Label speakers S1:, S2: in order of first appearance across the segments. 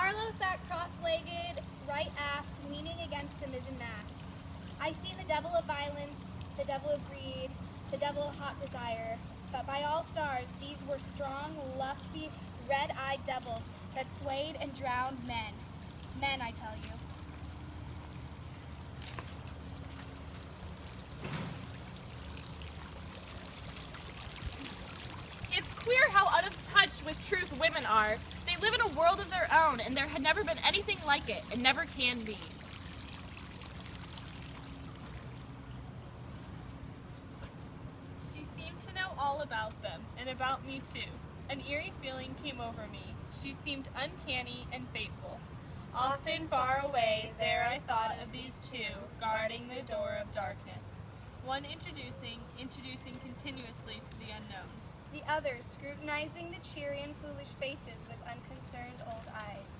S1: Carlo sat cross-legged, right aft, leaning against the mizzen-mast. I see the devil of violence, the devil of greed, the devil of hot desire. But by all stars, these were strong, lusty, red-eyed devils that swayed and drowned men. Men, I tell you.
S2: It's queer how out of touch with truth women are. They live in a world of their own, and there had never been anything like it, and never can be.
S3: She seemed to know all about them, and about me too. An eerie feeling came over me. She seemed uncanny and fateful. Often far away, there I thought of these two, guarding the door of darkness. One introducing continuously to the unknown.
S1: The other scrutinizing the cheery and foolish faces with unconcerned old eyes.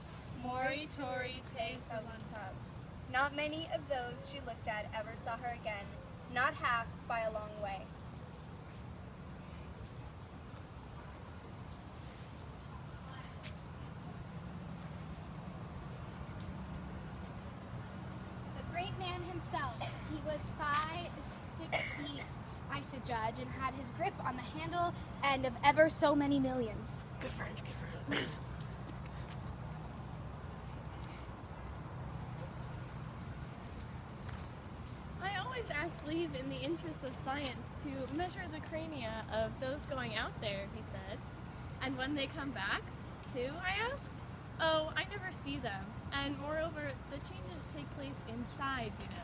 S3: Mori tori te salutat.
S1: Not many of those she looked at ever saw her again, not half by a long way. The great man himself, he was 5'6" I should judge, and had his grip on the handle end of ever so many millions.
S4: Good French, good French.
S5: I always ask leave in the interest of science to measure the crania of those going out there, he said. And when they come back, too, I asked? Oh, I never see them. And moreover, the changes take place inside, you know.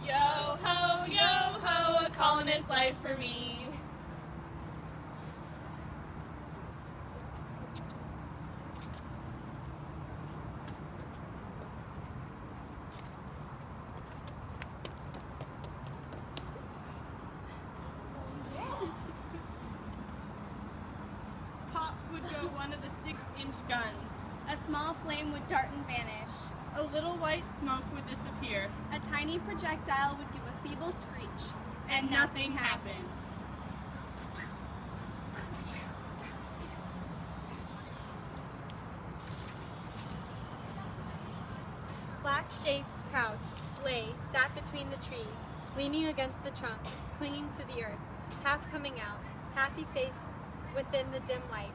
S3: Yo ho, a colonist life for me. Pop would go one of the 6-inch guns.
S1: A small flame would dart and vanish.
S3: A little white smoke would disappear.
S1: A tiny projectile would give a feeble screech.
S3: And nothing happened.
S6: Black shapes crouched, lay, sat between the trees, leaning against the trunks, clinging to the earth, half coming out, half effaced within the dim light,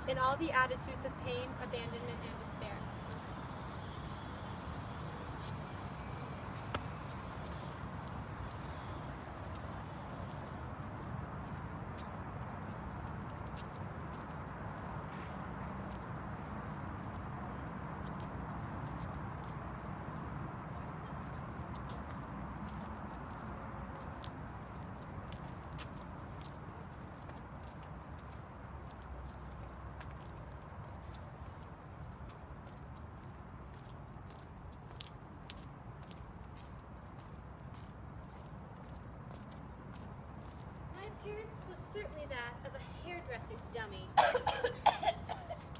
S6: in all the attitudes of pain, abandonment, and despair.
S7: My appearance was certainly that of a hairdresser's dummy.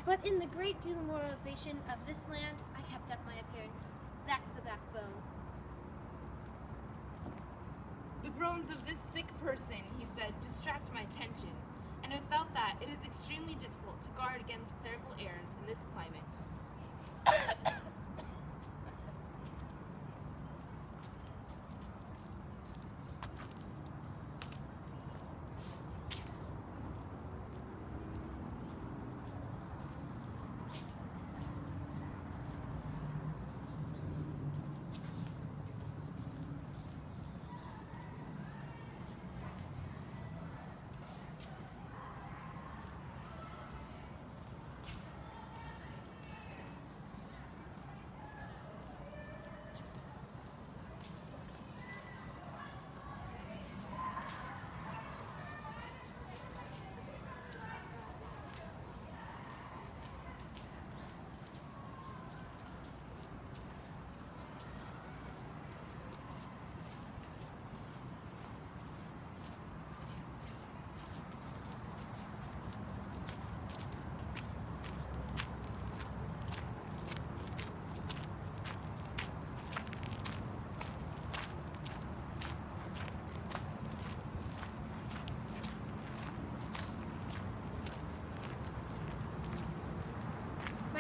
S7: But in the great demoralization of this land, I kept up my appearance. That's the backbone.
S8: The groans of this sick person, he said, distract my attention, and without that it is extremely difficult to guard against clerical errors in this climate.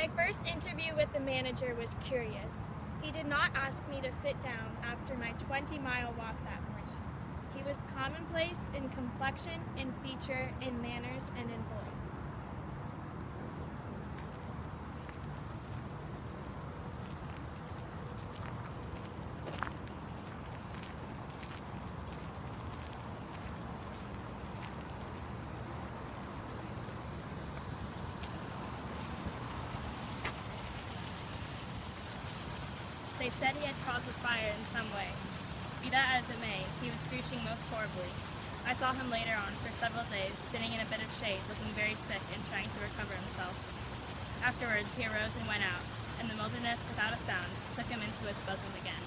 S5: My first interview with the manager was curious. He did not ask me to sit down after my 20-mile walk that morning. He was commonplace in complexion, in feature, in manners, and in voice. They said he had caused the fire in some way. Be that as it may, he was screeching most horribly. I saw him later on for several days, sitting in a bit of shade, looking very sick and trying to recover himself. Afterwards, he arose and went out, and the wilderness, without a sound, took him into its bosom again.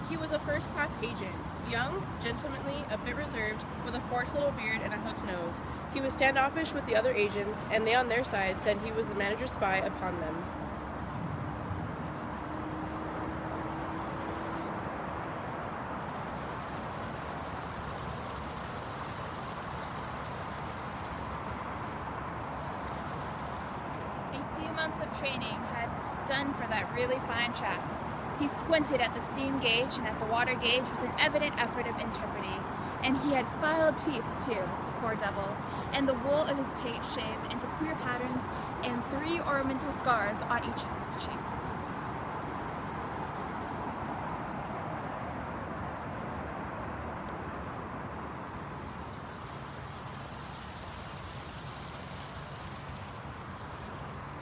S4: He was a first-class agent, young, gentlemanly, a bit reserved, with a forked little beard and a hooked nose. He was standoffish with the other agents, and they on their side said he was the manager's spy upon them.
S9: A few months of training had done for that really fine chap. He squinted at the steam gauge and at the water gauge with an evident effort of integrity. And he had filed teeth, too, the poor devil, and the wool of his pate shaved into queer patterns and 3 ornamental scars on each of his cheeks.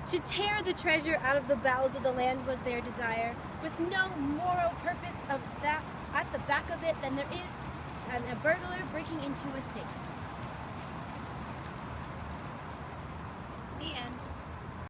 S7: To tear the treasure out of the bowels of the land was their desire, with no moral purpose of that at the back of it than there is a burglar breaking into a safe.
S1: The end.